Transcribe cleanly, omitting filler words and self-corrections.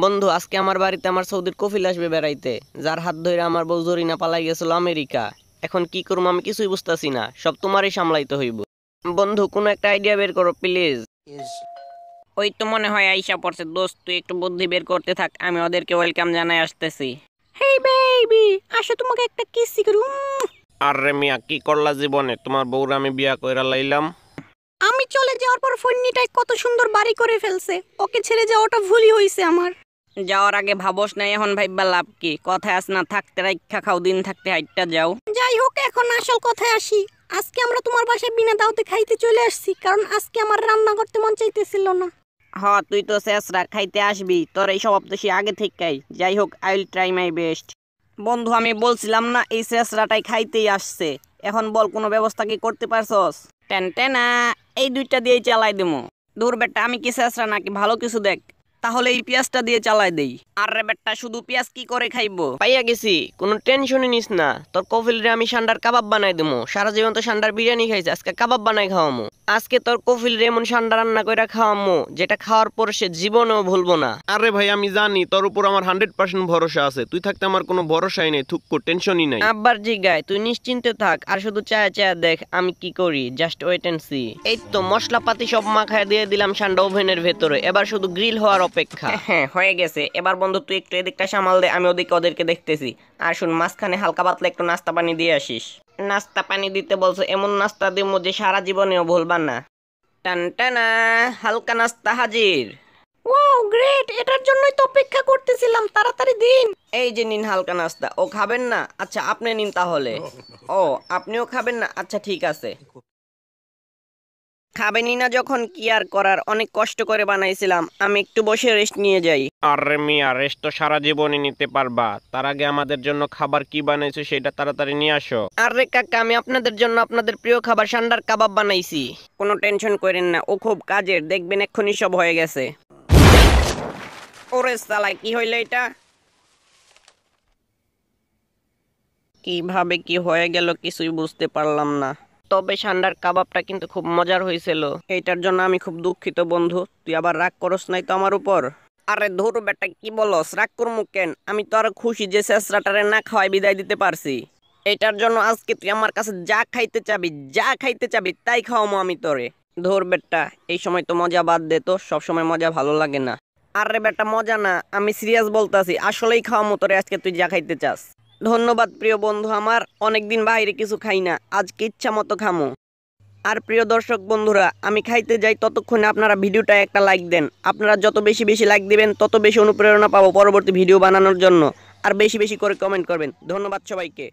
বন্ধু, আজকে আমার বাড়িতে আমার সৌদির কফিল আসবে বেড়াইতে, যার হাত ধরে আমার বউ জরিনা পালাই গেছিল আমেরিকা। এখন কি করবো আমি কিছুই বুঝতাছি না, সব তোমারই সামলাইতে হইব। বন্ধু, কোনো একটা আইডিয়া বের করো প্লিজ। ওই তো মনে হয় আইসা পড়ছে। দোস্ত, তুই একটু বুদ্ধি বের করতে থাক, আমি ওদেরকে ওয়েলকাম জানাই আসতেছি। হেই বেবি, আসো তোমাকে একটা কিসি করি। আরে মিয়া, কি করলা জীবনে? তোমার বউরা আমি বিয়া কইরা লাইলাম। আমি চলে যাওয়ার পর ফন্নিটাই কত সুন্দর বাড়ি করে ফেলছে। ওকে ছেড়ে যাওয়াটা ভুলই হইছে আমার। যাওয়ার আগে ভাবস নাই, এখন ভাইবা লাভ কি? কথায় আস না, থাকতে রাইখা খাও, দিন থাকতে হাইটটা যাও। যাই হোক, এখন আসল কথায় আসি। আজকে আমরা তোমার বাসায় বিনা দাওতে খাইতে চলে আসছি, কারণ আজকে আমার রান্না করতে মন চাইতেছিল না। হ, তুই তো শেষরা খাইতে আসবি, তোর এই স্বভাব তো সে আগে থেকেই। যাই হোক, I will try my best. বন্ধু, আমি বলছিলাম না এই শেষরাটাই খাইতেই আসছে। এখন বল, কোনো ব্যবস্থা কি করতে পারছস? টেন টেনা, এই দুইটা দিয়েই চালাই দেবো। দূর বেটা, আমি কি শেষরা নাকি? ভালো কিছু দেখ। তাহলে এই পেঁয়াজটা দিয়ে চালাই দেই। আরে বেটা, শুধু পেঁয়াজ কি করে খাইবো? পাইয়া গেছি, কোনো টেনশনই নিস না। তোর কফিল রে আমি সান্ডার কাবাব বানাই দেবো। সারা জীবন তো সান্ডার বিরিয়ানি খাইছে, আজকে কাবাব বানাই খাওয়ামো। আজকে তোর কফিল রে এমন সান্ডা রান্না কইরা খাওয়ামো, যেটা খাওয়ার পর সে জীবনেও ভুলবো না। আরে ভাই, আমি জানি তোর উপর আমার 100% ভরসা আছে। তুই থাকতে আমার কোনো ভরসাই নেই, থুক্কু টেনশনই নাই। আব্বার জিগায়, তুই নিশ্চিন্তে থাক, আর শুধু চায়া চায়া দেখ আমি কি করি। Just wait and see. এই তো মশলাপাতি সব মাখায় দিয়ে দিলাম সান্ডা ওভেনের ভেতরে, এবার শুধু গ্রিল হওয়ার অপেক্ষা। হ্যাঁ, হয়ে গেছে। এবার বন্ধু, তুই একটু এদিকটা সামাল দে, আমি ওদেরকে দেখতেছি। আর শুন, মাঝখানে হালকা পাতলা একটু নাস্তা পানি দিয়ে আসিস। নাস্তা পানি দিতে বলছো? এমন নাস্তা দিমু যে সারা জীবনেও ভুলবা না। টান টানা, হালকা নাস্তা হাজির। ওয়াও গ্রেট, এটার জন্যই তো অপেক্ষা করতেছিলাম, তাড়াতাড়ি দিন। এই যে নিন হালকা নাস্তা। ও খাবেন না? আচ্ছা, আপনি নিন তাহলে। ও, আপনিও খাবেন না? আচ্ছা ঠিক আছে। খাবেনই না যখন, কি আর করার, অনেক কষ্ট করে বানাইছিলাম। আমি একটু বসে রেস্ট নিয়ে যাই। আরে মিয়া, রেস্ট তো সারা জীবনই নিতে পারবা। তার আগে আমাদের জন্য খাবার কি বানাইছো সেটা তাড়াতাড়ি নিয়ে আসো। আরে কাকা, আমি আপনাদের জন্য আপনাদের প্রিয় খাবার সান্ডার কাবাব বানাইছি। কোনো টেনশন করেন না, ও খুব কাজের, দেখবেন এক্ষুনি সব হয়ে গেছে। ওরে সালা, কি হইল এটা? কিভাবে কি হয়ে গেল কিছুই বুঝতে পারলাম না। তবে সান্ডার কাবাবটা কিন্তু খুব মজার হয়েছিল। এটার জন্য আমি খুব দুঃখিত বন্ধু। তুই আবার রাগ করস নাই তো আমার উপর? আরে ধুর বেটা, কি বলস? রাগ করমু কেন? আমি তো আর খুশি যে শেষরাটারে না খাওয়াই বিদায় দিতে পারছি। এটার জন্য আজকে তুই আমার কাছে যা খাইতে চাবি তাই খাওয়ামো আমি তোরে। ধুর বেটা, এই সময় তো মজা বাদ দে তো, সব সময় মজা ভালো লাগে না। আরে বেটা, মজা না, আমি সিরিয়াস বলতাছি। আসলেই খাওয়ামো তোরে আজকে, তুই যা খাইতে চাস। ধন্যবাদ প্রিয় বন্ধু আমার, অনেকদিন বাইরে কিছু খাই না, আজকে ইচ্ছা মতো খামো। আর প্রিয় দর্শক বন্ধুরা, আমি খাইতে যাই ততক্ষণে আপনারা ভিডিওটা একটা লাইক দেন। আপনারা যত বেশি বেশি লাইক দিবেন, তত বেশি অনুপ্রেরণা পাবো পরবর্তী ভিডিও বানানোর জন্য। আর বেশি বেশি করে কমেন্ট করবেন। ধন্যবাদ সবাইকে।